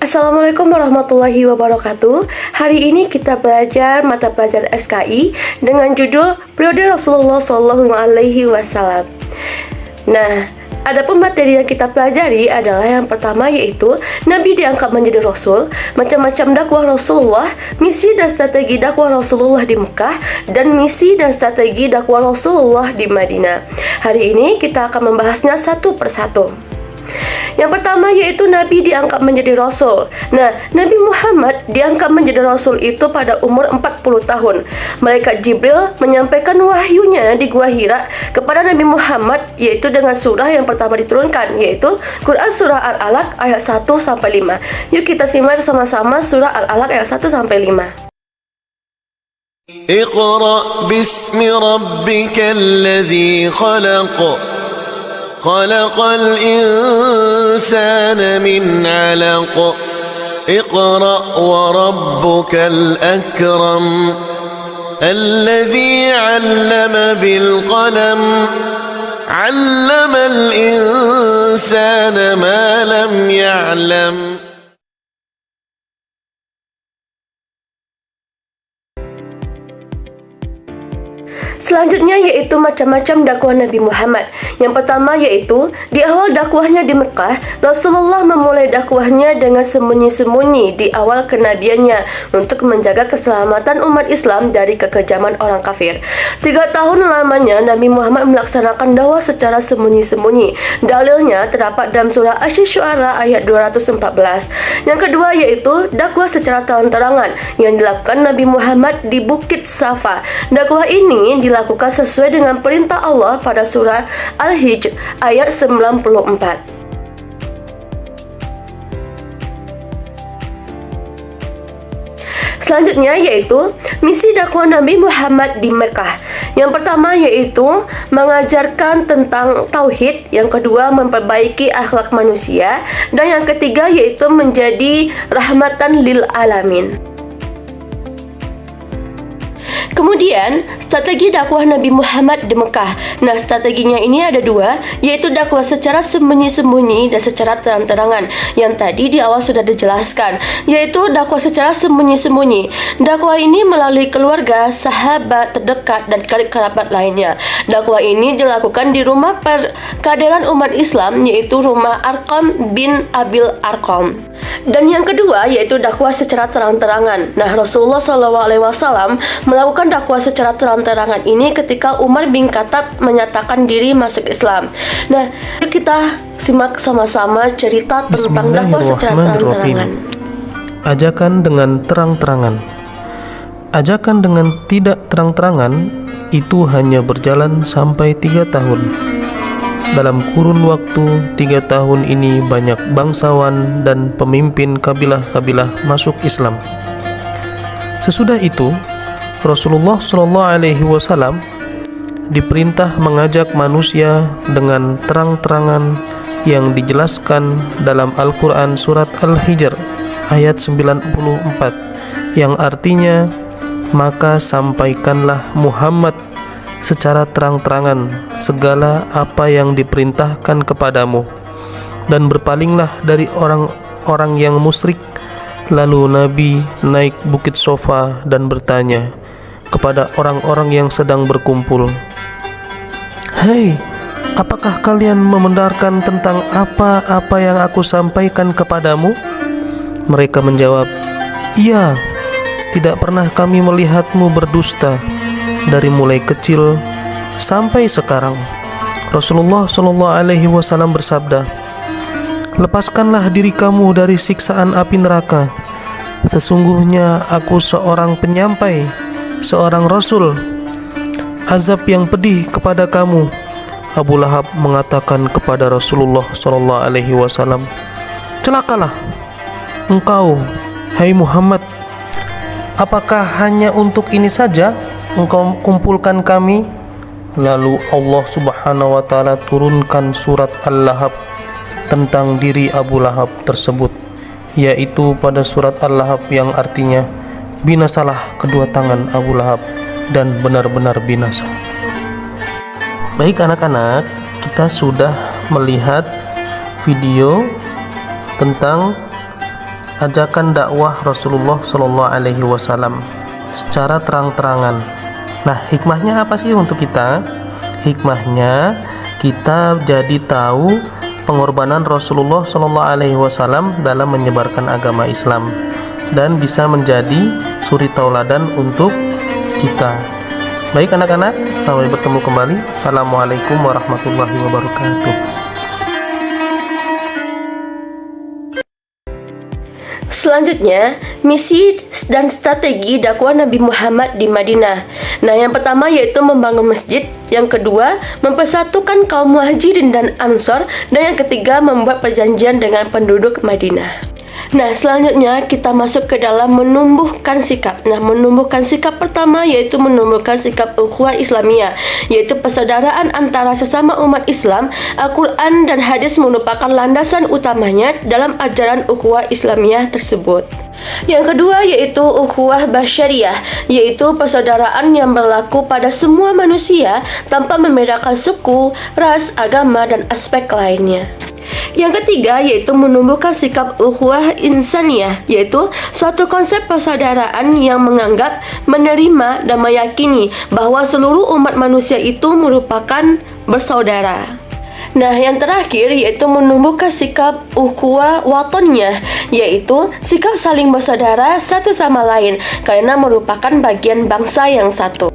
Assalamualaikum warahmatullahi wabarakatuh. Hari ini kita belajar mata pelajaran SKI dengan judul Periode Rasulullah Shallallahu Alaihi Wasallam. Nah, adapun materi yang kita pelajari adalah yang pertama, yaitu Nabi diangkat menjadi Rasul, macam-macam dakwah Rasulullah, misi dan strategi dakwah Rasulullah di Mekah, dan misi dan strategi dakwah Rasulullah di Madinah. Hari ini kita akan membahasnya satu persatu. Yang pertama yaitu Nabi diangkat menjadi Rasul. Nah, Nabi Muhammad diangkat menjadi Rasul itu pada umur 40 tahun. Malaikat Jibril menyampaikan wahyunya di Gua Hira kepada Nabi Muhammad, yaitu dengan surah yang pertama diturunkan, yaitu Quran Surah Al-Alaq ayat 1-5. Yuk kita simak sama-sama surah Al-Alaq ayat 1-5. Iqra bismi rabbikal ladzi khalaq خلق الإنسان من علق اقرأ وربك الأكرم الذي علم بالقلم علم الإنسان ما لم يعلم. Selanjutnya yaitu macam-macam dakwah Nabi Muhammad. Yang pertama yaitu di awal dakwahnya di Mekah, Rasulullah memulai dakwahnya dengan sembunyi-sembunyi di awal kenabiannya untuk menjaga keselamatan umat Islam dari kekejaman orang kafir. 3 tahun lamanya Nabi Muhammad melaksanakan dakwah secara sembunyi-sembunyi. Dalilnya terdapat dalam surah Asy-Syu'ara ayat 214. Yang kedua yaitu dakwah secara terang-terangan yang dilakukan Nabi Muhammad di Bukit Safa. Dakwah ini dilakukan sesuai dengan perintah Allah pada surah Al-Hijr ayat 94. Selanjutnya yaitu misi dakwah Nabi Muhammad di Mekah. Yang pertama yaitu mengajarkan tentang tauhid, yang kedua memperbaiki akhlak manusia, dan yang ketiga yaitu menjadi rahmatan lil alamin. Kemudian, strategi dakwah Nabi Muhammad di Mekah. Nah, strateginya ini ada 2, yaitu dakwah secara sembunyi-sembunyi dan secara terang-terangan. Yang tadi di awal sudah dijelaskan, yaitu dakwah secara sembunyi-sembunyi. Dakwah ini melalui keluarga, sahabat terdekat, dan karib kerabat lainnya. Dakwah ini dilakukan di rumah perkaderan umat Islam, yaitu rumah Arqam bin Abil Arqam. Dan yang kedua yaitu dakwah secara terang-terangan. Nah, Rasulullah SAW melakukan dakwah secara terang-terangan ini ketika Umar bin Khattab menyatakan diri masuk Islam. Nah, yuk kita simak sama-sama cerita tentang dakwah secara terang-terangan. Ajakan dengan terang-terangan. Ajakan dengan tidak terang-terangan itu hanya berjalan sampai 3 tahun. Dalam kurun waktu 3 tahun ini banyak bangsawan dan pemimpin kabilah-kabilah masuk Islam. Sesudah itu, Rasulullah SAW diperintah mengajak manusia dengan terang-terangan yang dijelaskan dalam Al-Quran surat Al-Hijr ayat 94, yang artinya, maka sampaikanlah Muhammad secara terang-terangan segala apa yang diperintahkan kepadamu, dan berpalinglah dari orang-orang yang musyrik. Lalu Nabi naik Bukit Safa dan bertanya kepada orang-orang yang sedang berkumpul, "Hei, apakah kalian membenarkan tentang apa-apa yang aku sampaikan kepadamu?" Mereka menjawab, "Iya, tidak pernah kami melihatmu berdusta dari mulai kecil sampai sekarang." Rasulullah SAW bersabda, "Lepaskanlah diri kamu dari siksaan api neraka. Sesungguhnya aku seorang penyampai, seorang Rasul. Azab yang pedih kepada kamu." Abu Lahab mengatakan kepada Rasulullah SAW, "Celakalah engkau, hai Muhammad. Apakah hanya untuk ini saja engkau kumpulkan kami?" Lalu Allah Subhanahu wa ta'ala turunkan surat Al-Lahab tentang diri Abu Lahab tersebut, yaitu pada surat Al-Lahab yang artinya, binasalah kedua tangan Abu Lahab dan benar-benar binasa. Baik anak-anak, kita sudah melihat video tentang ajakan dakwah Rasulullah Shallallahu Alaihi Wasallam secara terang-terangan. Nah, hikmahnya apa sih untuk kita? Hikmahnya kita jadi tahu pengorbanan Rasulullah Shallallahu Alaihi Wasallam dalam menyebarkan agama Islam dan bisa menjadi suri tauladan untuk kita. Baik anak-anak, sampai bertemu kembali. Assalamualaikum warahmatullahi wabarakatuh. Selanjutnya, misi dan strategi dakwah Nabi Muhammad di Madinah. Nah, yang pertama yaitu membangun masjid, yang kedua mempersatukan kaum muhajirin dan ansor, dan yang ketiga membuat perjanjian dengan penduduk Madinah. Nah, selanjutnya kita masuk ke dalam menumbuhkan sikap. Nah, menumbuhkan sikap pertama yaitu menumbuhkan sikap ukhuwah Islamiyah, yaitu persaudaraan antara sesama umat Islam. Al-Quran dan hadis merupakan landasan utamanya dalam ajaran ukhuwah Islamiyah tersebut. Yang kedua yaitu ukhuwah basyariah, yaitu persaudaraan yang berlaku pada semua manusia tanpa membedakan suku, ras, agama, dan aspek lainnya. Yang ketiga yaitu menumbuhkan sikap ukhuwah insaniyah, yaitu suatu konsep persaudaraan yang menganggap, menerima, dan meyakini bahwa seluruh umat manusia itu merupakan bersaudara. Nah, yang terakhir yaitu menumbuhkan sikap ukhuwah watoniyah, yaitu sikap saling bersaudara satu sama lain karena merupakan bagian bangsa yang satu.